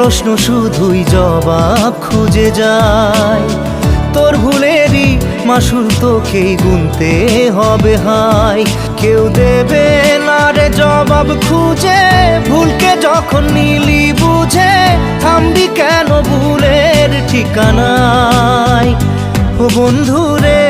প্রশ্ন শুধুই জবাব খুঁজে যায়। তোর ভুলেরই মাসুল তোকেই গুনতে হবে হায়। কেউ দেবে না রে জবাব খুঁজে, ভুলকে যখন নিলি বুঝে থামবি কেন ভুলের ঠিকানায়। ও বন্ধু রে